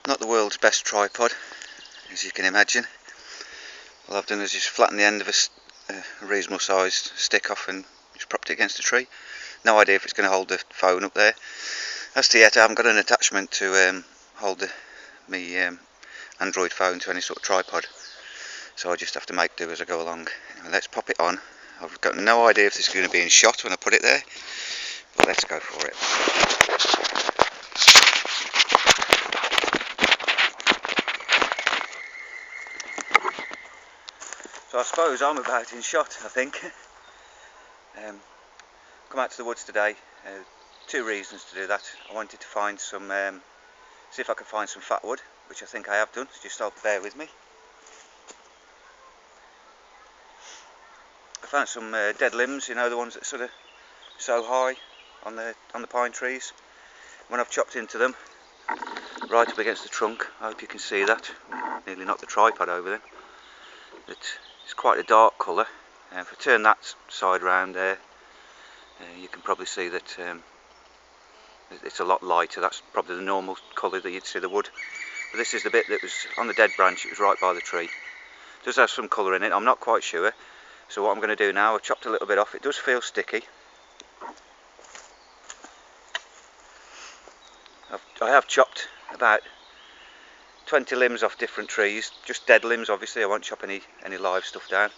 Not the world's best tripod, as you can imagine. All I've done is just flatten the end of a reasonable sized stick off and just propped it against a tree. No idea if it's going to hold the phone up there. As to yet, I haven't got an attachment to hold my Android phone to any sort of tripod, so I just have to make do as I go along. Anyway, let's pop it on. I've got no idea if this is going to be in shot when I put it there, but let's go for it. So I suppose I'm about in shot, I think. Come out to the woods today. Two reasons to do that. I wanted to find some, see if I could find some fatwood, which I think I have done, so just bear with me. I found some dead limbs, you know, the ones that sort of so high on the pine trees. When I've chopped into them, right up against the trunk, I hope you can see that. Nearly knocked the tripod over then. It's quite a dark colour. If I turn that side round there, you can probably see that it's a lot lighter. That's probably the normal colour that you'd see the wood. But this is the bit that was on the dead branch. It was right by the tree. It does have some colour in it. I'm not quite sure. So what I'm going to do now, I've chopped a little bit off. It does feel sticky. I have chopped about 20 limbs off different trees, just dead limbs obviously. I won't chop any live stuff down.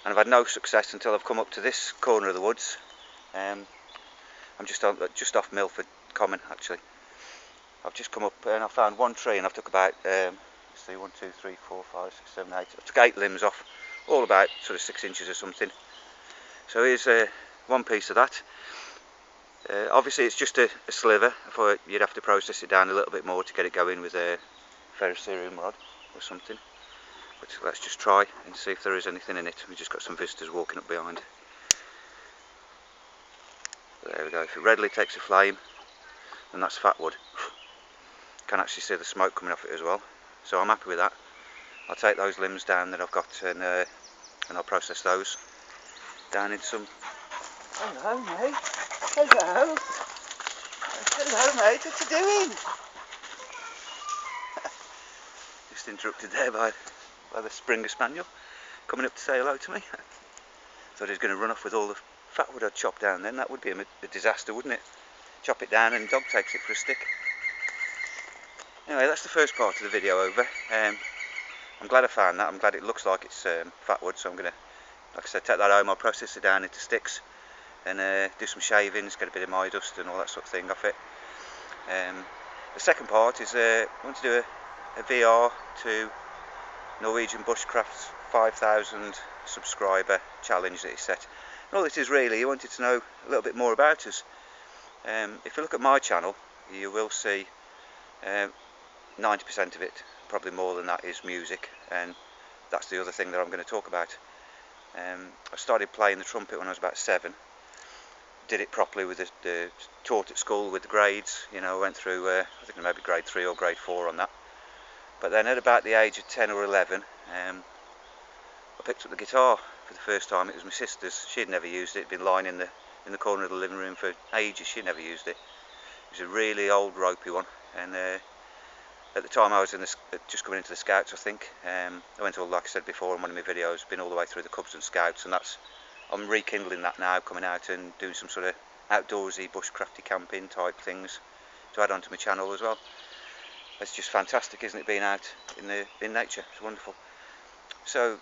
And I've had no success until I've come up to this corner of the woods. I'm just off Milford Common actually. I've just come up and I found one tree and I've took about, let's see, 1, 2, 3, 4, 5, 6, 7, 8. I took 8 limbs off, all about sort of 6 inches or something. So here's one piece of that. Obviously it's just a sliver. I thought you'd have to process it down a little bit more to get it going with a ferrocerium rod or something. But let's just try and see if there is anything in it. We've just got some visitors walking up behind. There we go. If it readily takes a flame, then that's fatwood. Can actually see the smoke coming off it as well. So I'm happy with that. I'll take those limbs down that I've got and I'll process those down into some. Hello, mate. Hello. Hello, mate. What you doing? Just interrupted there by the Springer Spaniel coming up to say hello to me. Thought he was going to run off with all the fatwood I'd chopped down then. That would be a disaster, wouldn't it? Chop it down and dog takes it for a stick. Anyway, that's the first part of the video over. I'm glad I found that. I'm glad it looks like it's fatwood, so I'm going to, like I said, take that home. I'll process it down into sticks and do some shavings, get a bit of my dust and all that sort of thing off it. The second part is I want to do a VR to NorwegianBushcraft's 5,000 subscriber challenge that he set. And all it is really, he wanted to know a little bit more about us. If you look at my channel, you will see 90% of it, probably more than that, is music, and that's the other thing that I'm going to talk about. I started playing the trumpet when I was about 7. Did it properly with the taught at school with the grades. You know, I went through I think maybe grade 3 or grade 4 on that. But then at about the age of 10 or 11, I picked up the guitar for the first time. It was my sister's. She'd never used it. It'd been lying in the corner of the living room for ages. She never used it. It was a really old ropey one, and at the time I was just coming into the Scouts, I think. I went all, like I said before in one of my videos, been all the way through the Cubs and Scouts, and I'm rekindling that now, coming out and doing some sort of outdoorsy, bushcrafty camping type things to add onto my channel as well. It's just fantastic, isn't it, being out in nature? It's wonderful. So,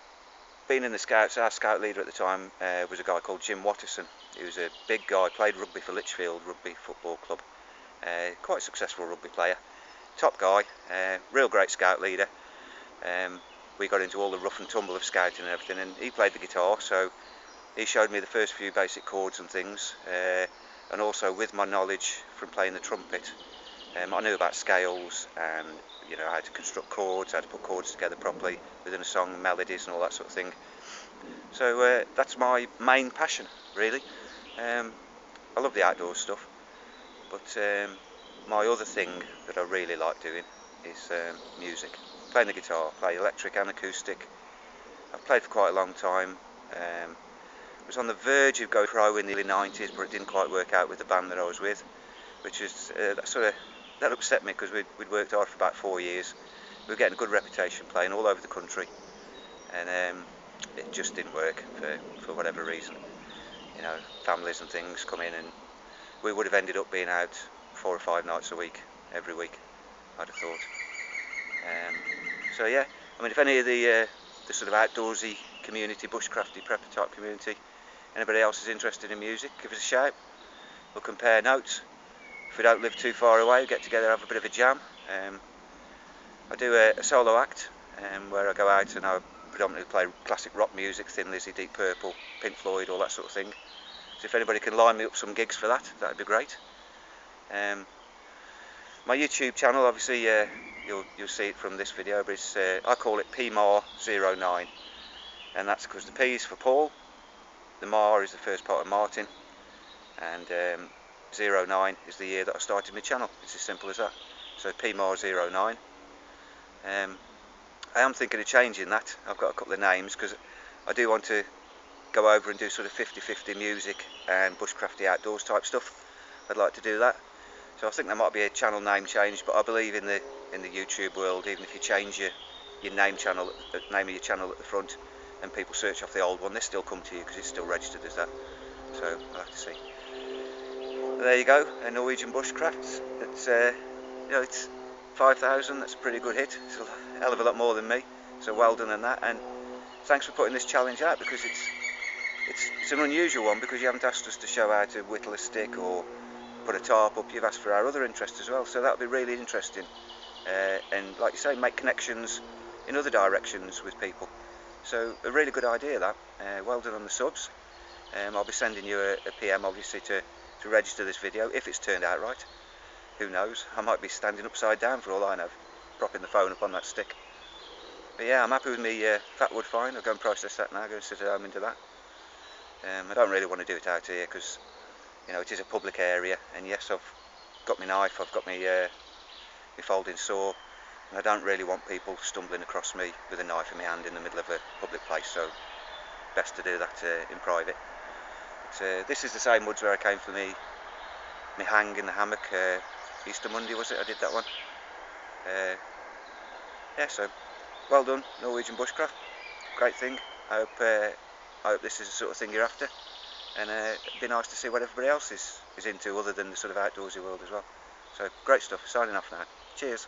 being in the Scouts, our Scout leader at the time was a guy called Jim Watterson. He was a big guy, played rugby for Lichfield Rugby Football Club. Quite a successful rugby player. Top guy, real great Scout leader. We got into all the rough and tumble of scouting and everything, and he played the guitar, so he showed me the first few basic chords and things, and also with my knowledge from playing the trumpet, I knew about scales and, you know, how to construct chords, how to put chords together properly within a song, melodies and all that sort of thing. So that's my main passion, really. I love the outdoor stuff, but my other thing that I really like doing is music. Playing the guitar, play electric and acoustic. I've played for quite a long time. I was on the verge of going pro in the early 90s, but it didn't quite work out with the band that I was with, which is that sort of that upset me because we'd worked hard for about 4 years. We were getting a good reputation playing all over the country, and it just didn't work for whatever reason. You know, families and things come in, and we would have ended up being out 4 or 5 nights a week, every week, I'd have thought. So yeah, I mean, if any of the sort of outdoorsy community, bushcrafty, prepper type community, anybody else is interested in music, give us a shout. We'll compare notes. If we don't live too far away, we'll get together, have a bit of a jam. I do a solo act where I go out and I predominantly play classic rock music, Thin Lizzy, Deep Purple, Pink Floyd, all that sort of thing. So if anybody can line me up some gigs for that, that'd be great. My YouTube channel, obviously, you'll see it from this video, but it's, I call it PMAR09, and that's because the P is for Paul, the MAR is the first part of Martin, and 09 is the year that I started my channel. It's as simple as that. So PMAR09. I am thinking of changing that. I've got a couple of names because I do want to go over and do sort of 50-50 music and bushcrafty outdoors type stuff. I'd like to do that. So I think there might be a channel name change, but I believe in the YouTube world, even if you change your name of your channel at the front and people search off the old one, they still come to you because it's still registered as that. So I'll have to see. But there you go, a Norwegian Bushcraft's. It's you know, it's 5,000. That's a pretty good hit. It's a hell of a lot more than me. So well done on that, and thanks for putting this challenge out, because it's an unusual one, because you haven't asked us to show how to whittle a stick or put a tarp up. You've asked for our other interests as well, so that'll be really interesting, and like you say, make connections in other directions with people. So a really good idea, that. Well done on the subs. I'll be sending you a PM obviously to register this video, if it's turned out right. Who knows, I might be standing upside down for all I know, propping the phone up on that stick. But yeah, I'm happy with me Fatwood find. I'll go and process that now, go and sit at home and do that. I don't really want to do it out here because, you know, it is a public area, and yes, I've got my knife, I've got my folding saw, and I don't really want people stumbling across me with a knife in my hand in the middle of a public place, so best to do that in private. But, this is the same woods where I came for me hang in the hammock, Easter Monday was it, I did that one. Yeah, so well done, Norwegian Bushcraft, great thing. I hope this is the sort of thing you're after, and it'd be nice to see what everybody else is into, other than the sort of outdoorsy world as well. So great stuff, signing off now, cheers.